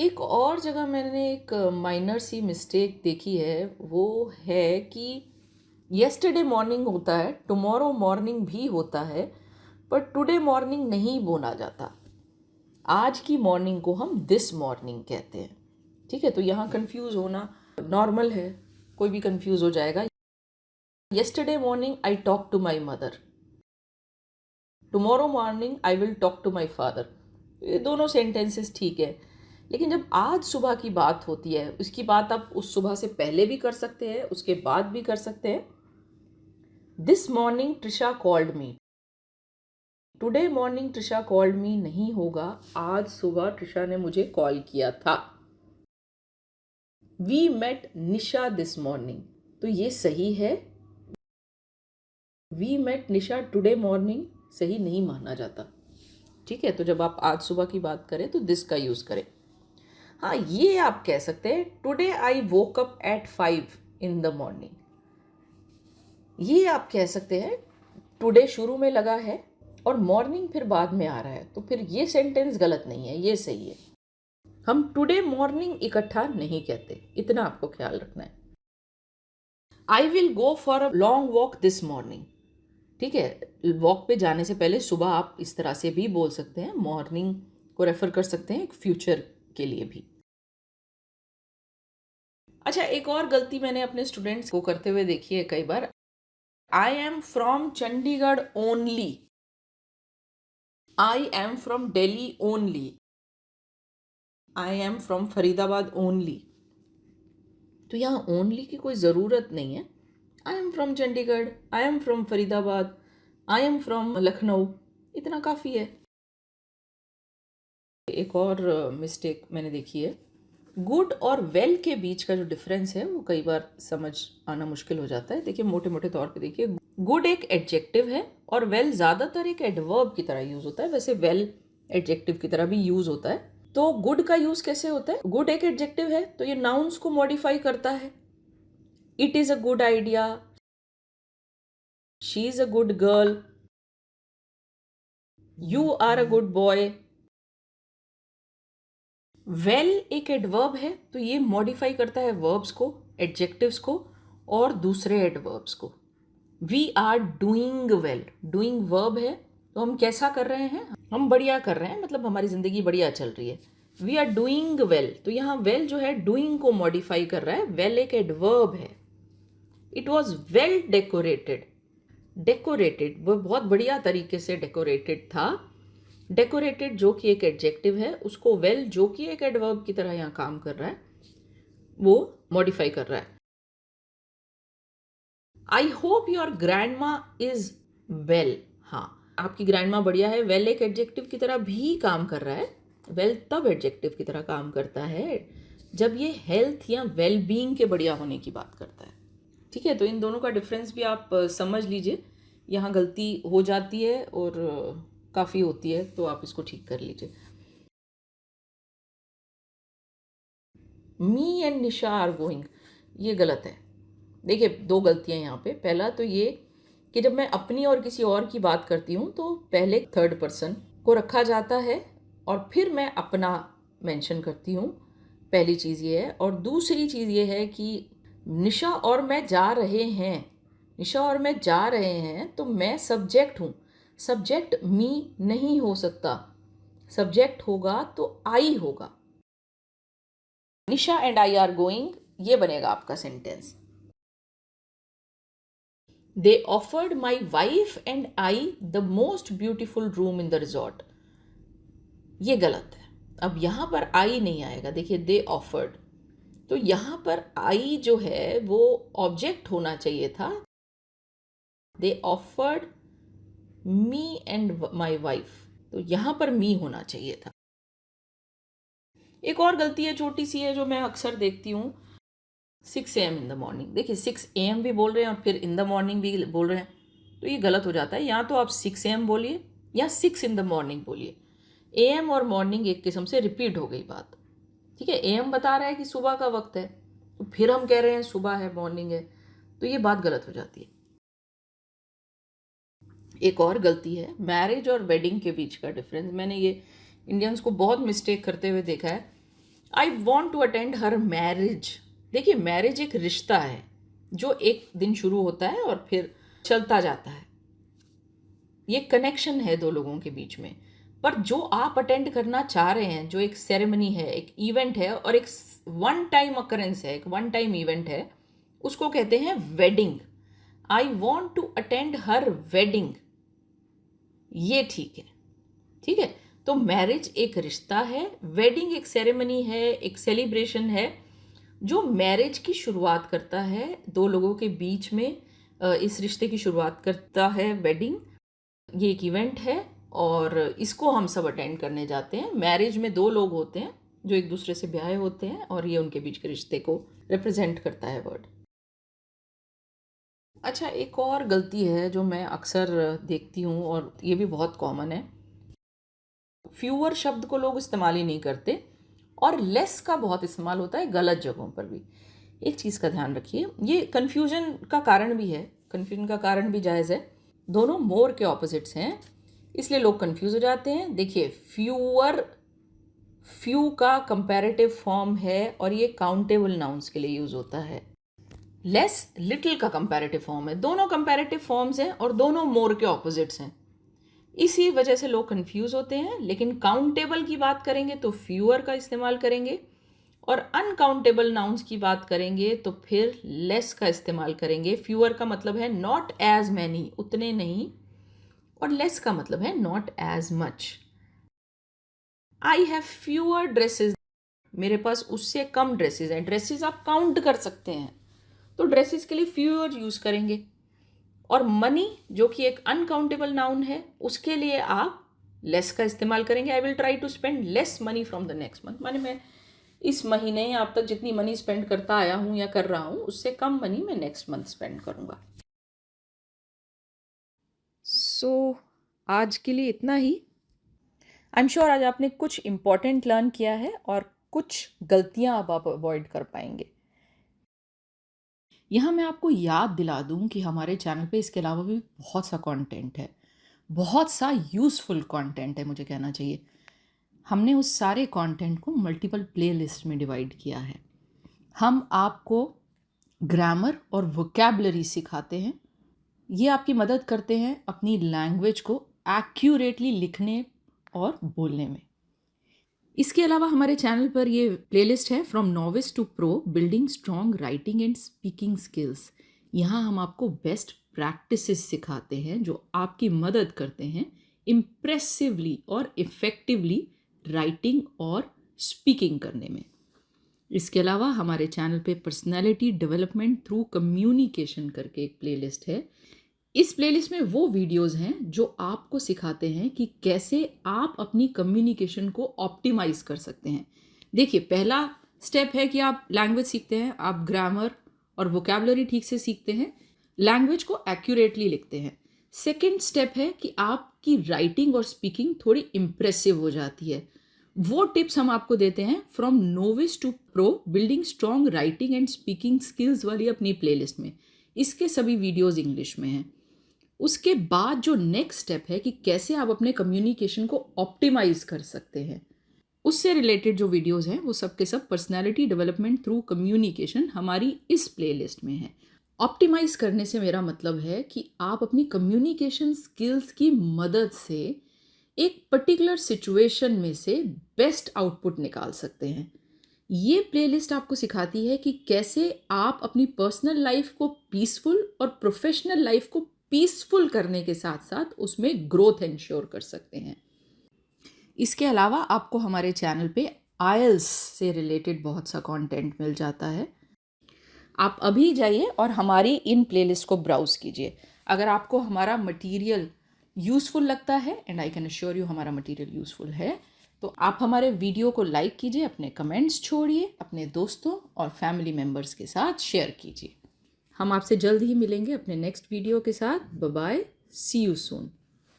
एक और जगह मैंने एक माइनर सी मिस्टेक देखी है, वो है कि येस्टरडे मॉर्निंग होता है, टुमारो मॉर्निंग भी होता है, पर टुडे मॉर्निंग नहीं बोला जाता। आज की मॉर्निंग को हम दिस मॉर्निंग कहते हैं। ठीक है, तो यहाँ कंफ्यूज होना नॉर्मल है, कोई भी कंफ्यूज हो जाएगा। Yesterday morning I talk to my mother, tomorrow morning I will talk to my father. ये दोनों सेंटेंसेस ठीक है, लेकिन जब आज सुबह की बात होती है, उसकी बात आप उस सुबह से पहले भी कर सकते हैं, उसके बाद भी कर सकते हैं। This morning Trisha called me, today morning Trisha called me नहीं होगा, आज सुबह ट्रिशा ने मुझे कॉल किया था। We met Nisha this morning, तो ये सही है। We met Nisha today morning सही नहीं माना जाता। ठीक है, तो जब आप आज सुबह की बात करें तो दिस का यूज़ करें। हाँ, ये आप कह सकते हैं today I woke up at 5 in the morning. ये आप कह सकते हैं टुडे शुरू में लगा है और मॉर्निंग फिर बाद में आ रहा है, तो फिर ये सेंटेंस गलत नहीं है, ये सही है। हम टुडे मॉर्निंग इकट्ठा नहीं कहते, इतना आपको ख्याल रखना है। I will go for a long walk this morning. ठीक है, वॉक पे जाने से पहले सुबह आप इस तरह से भी बोल सकते हैं, मॉर्निंग को रेफर कर सकते हैं फ्यूचर के लिए भी। अच्छा, एक और गलती मैंने अपने स्टूडेंट्स को करते हुए देखी है कई बार। I am from Chandigarh only, I am from Delhi only, I am from Faridabad only. तो यहाँ ओनली की कोई ज़रूरत नहीं है। I am from Chandigarh, I am from Faridabad, I am from Lucknow, इतना काफ़ी है। एक और मिस्टेक मैंने देखी है, गुड और वेल के बीच का जो डिफरेंस है वो कई बार समझ आना मुश्किल हो जाता है। देखिए, मोटे मोटे तौर पे देखिए, गुड एक एडजेक्टिव है और वेल ज़्यादातर एक एडवर्ब की तरह यूज़ होता है। वैसे वेल एडजेक्टिव की तरह भी यूज़ होता है। तो गुड का यूज़ कैसे होता है? गुड एक एडजेक्टिव है तो ये नाउन्स को मॉडिफाई करता है। It is a good idea, she is a good girl, you are a good boy. Well एक एडवर्ब है तो ये मॉडिफाई करता है वर्ब्स को, एडजेक्टिव्स को और दूसरे एडवर्ब्स को। We are doing well, doing verb है तो हम कैसा कर रहे हैं? हम बढ़िया कर रहे हैं, मतलब हमारी जिंदगी बढ़िया चल रही है। वी आर डूइंग वेल, तो यहाँ वेल जो है डूइंग को मॉडिफाई कर रहा है। वेल एक एडवर्ब है। It was well decorated, decorated वो बहुत बढ़िया तरीके से डेकोरेटेड था। डेकोरेटेड जो कि एक एडजेक्टिव है, उसको वेल जो कि एक एडवर्ब की तरह यहाँ काम कर रहा है, वो मॉडिफाई कर रहा है। I hope your grandma is well, हाँ आपकी ग्रैंडमा बढ़िया है। वेल एक एडजेक्टिव की तरह भी काम कर रहा है। वेल तब एडजेक्टिव की तरह काम करता है जब ये हेल्थ या वेल बीइंग के बढ़िया होने की बात करता है। ठीक है, तो इन दोनों का डिफरेंस भी आप समझ लीजिए। यहाँ गलती हो जाती है और काफ़ी होती है, तो आप इसको ठीक कर लीजिए। Me and Nisha are going, ये गलत है। देखिए, दो गलतियाँ यहाँ पे। पहला तो ये कि जब मैं अपनी और किसी और की बात करती हूँ तो पहले थर्ड पर्सन को रखा जाता है और फिर मैं अपना मेंशन करती हूँ। पहली चीज़ ये है। और दूसरी चीज़ ये है कि निशा और मैं जा रहे हैं, निशा और मैं जा रहे हैं तो मैं सब्जेक्ट हूँ। सब्जेक्ट मी नहीं हो सकता, सब्जेक्ट होगा तो आई होगा। निशा एंड आई आर गोइंग, ये बनेगा आपका sentence. They offered my wife and I the most beautiful room in the resort, ये गलत है। अब यहां पर आई नहीं आएगा। देखिए, दे ऑफर्ड, तो यहां पर आई जो है वो ऑब्जेक्ट होना चाहिए था। They offered me and my wife, तो यहां पर मी होना चाहिए था। एक और गलती है, छोटी सी है, जो मैं अक्सर देखती हूँ। 6 AM इन द मॉर्निंग, देखिए 6 AM भी बोल रहे हैं और फिर इन द मॉर्निंग भी बोल रहे हैं, तो ये गलत हो जाता है। या तो आप 6 AM बोलिए या 6 इन द मॉर्निंग बोलिए। AM और मॉर्निंग एक किस्म से रिपीट हो गई बात। ठीक है, AM बता रहा है कि सुबह का वक्त है, तो फिर हम कह रहे हैं सुबह है, मॉर्निंग है, तो ये बात गलत हो जाती है। एक और गलती है मैरिज और वेडिंग के बीच का डिफरेंस। मैंने ये इंडियंस को बहुत मिस्टेक करते हुए देखा है। I want to attend her marriage. देखिए, मैरिज एक रिश्ता है जो एक दिन शुरू होता है और फिर चलता जाता है। ये कनेक्शन है दो लोगों के बीच में। पर जो आप अटेंड करना चाह रहे हैं, जो एक सेरेमनी है, एक इवेंट है और एक वन टाइम अकरेंस है, एक वन टाइम इवेंट है, उसको कहते हैं wedding. I want to attend her wedding. ये ठीक है, ठीक है। तो मैरिज एक रिश्ता है, वेडिंग एक सेरेमनी है, एक सेलिब्रेशन है जो मैरिज की शुरुआत करता है, दो लोगों के बीच में इस रिश्ते की शुरुआत करता है वेडिंग। ये एक इवेंट है और इसको हम सब अटेंड करने जाते हैं। मैरिज में दो लोग होते हैं जो एक दूसरे से ब्याहे होते हैं और ये उनके बीच के रिश्ते को रिप्रेजेंट करता है वर्ड। अच्छा, एक और गलती है जो मैं अक्सर देखती हूँ और ये भी बहुत कॉमन है। फ्यूअर शब्द को लोग इस्तेमाल ही नहीं करते और लेस का बहुत इस्तेमाल होता है गलत जगहों पर भी। एक चीज़ का ध्यान रखिए, ये कन्फ्यूजन का कारण भी है, कन्फ्यूजन का कारण भी जायज़ है। दोनों मोर के ऑपोजिट्स हैं, इसलिए लोग कंफ्यूज हो जाते हैं। देखिए, फ्यूअर फ्यू का कंपैरेटिव फॉर्म है और ये काउंटेबल नाउन्स के लिए यूज़ होता है। लेस लिटिल का कंपैरेटिव फॉर्म है। दोनों कंपैरेटिव फॉर्म्स हैं और दोनों मोर के ऑपोजिट्स हैं। इसी वजह से लोग कंफ्यूज होते हैं। लेकिन काउंटेबल की बात करेंगे तो फ्यूअर का इस्तेमाल करेंगे और अनकाउंटेबल नाउन्स की बात करेंगे तो फिर लेस का इस्तेमाल करेंगे। फ्यूअर का मतलब है नॉट एज मैनी, उतने नहीं, और लेस का मतलब है not as much. I have fewer dresses, मेरे पास उससे कम ड्रेसेस हैं। ड्रेसेस आप काउंट कर सकते हैं तो ड्रेसेस के लिए फ्यूअर यूज करेंगे। और मनी जो कि एक अनकाउंटेबल नाउन है, उसके लिए आप लेस का इस्तेमाल करेंगे। I will try to spend less money from the next month, माने मैं इस महीने अब तक जितनी मनी स्पेंड करता आया हूँ या कर रहा हूँ उससे कम मनी मैं नेक्स्ट मंथ स्पेंड करूँगा। सो आज के लिए इतना ही। आई एम श्योर आज आपने कुछ इम्पॉर्टेंट लर्न किया है और कुछ गलतियां अब आप अवॉइड कर पाएंगे। यहाँ मैं आपको याद दिला दूँ कि हमारे चैनल पे इसके अलावा भी बहुत सा कंटेंट है, बहुत सा यूज़फुल कंटेंट है मुझे कहना चाहिए। हमने उस सारे कंटेंट को मल्टीपल प्लेलिस्ट में डिवाइड किया है। हम आपको ग्रामर और वोकैबुलरी सिखाते हैं। ये आपकी मदद करते हैं अपनी लैंग्वेज को एक्यूरेटली लिखने और बोलने में। इसके अलावा हमारे चैनल पर ये प्लेलिस्ट है from novice to pro, building strong writing and speaking skills. यहाँ हम आपको बेस्ट प्रैक्टिसेस सिखाते हैं जो आपकी मदद करते हैं इम्प्रेसिवली और इफ़ेक्टिवली राइटिंग और स्पीकिंग करने में। इसके अलावा हमारे चैनल पे पर्सनैलिटी डेवलपमेंट थ्रू कम्युनिकेशन करके एक प्लेलिस्ट है। इस प्लेलिस्ट में वो वीडियोस हैं जो आपको सिखाते हैं कि कैसे आप अपनी कम्युनिकेशन को ऑप्टिमाइज कर सकते हैं। देखिए, पहला स्टेप है कि आप लैंग्वेज सीखते हैं, आप ग्रामर और वोकैबुलरी ठीक से सीखते हैं, लैंग्वेज को एक्यूरेटली लिखते हैं। सेकेंड स्टेप है कि आपकी राइटिंग और स्पीकिंग थोड़ी इम्प्रेसिव हो जाती है। वो टिप्स हम आपको देते हैं from novice to pro, building strong writing and speaking skills वाली अपनी प्लेलिस्ट में। इसके सभी वीडियोस इंग्लिश में हैं। उसके बाद जो नेक्स्ट स्टेप है कि कैसे आप अपने कम्युनिकेशन को ऑप्टिमाइज कर सकते हैं, उससे रिलेटेड जो वीडियोस हैं वो सब के सब पर्सनालिटी डेवलपमेंट थ्रू कम्युनिकेशन हमारी इस प्लेलिस्ट में है। ऑप्टिमाइज करने से मेरा मतलब है कि आप अपनी कम्युनिकेशन स्किल्स की मदद से एक पर्टिकुलर सिचुएशन में से बेस्ट आउटपुट निकाल सकते हैं। ये प्लेलिस्ट आपको सिखाती है कि कैसे आप अपनी पर्सनल लाइफ को पीसफुल और प्रोफेशनल लाइफ को पीसफुल करने के साथ साथ उसमें ग्रोथ इंश्योर कर सकते हैं। इसके अलावा आपको हमारे चैनल पे आईएलटीएस से रिलेटेड बहुत सा कंटेंट मिल जाता है। आप अभी जाइए और हमारी इन प्लेलिस्ट को ब्राउज कीजिए। अगर आपको हमारा मटेरियल यूज़फुल लगता है, and I can assure you हमारा मटेरियल यूज़फुल है, तो आप हमारे वीडियो को लाइक कीजिए, अपने कमेंट्स छोड़िए, अपने दोस्तों और फैमिली मेम्बर्स के साथ शेयर कीजिए। हम आपसे जल्द ही मिलेंगे अपने नेक्स्ट वीडियो के साथ। Bye bye, see you soon.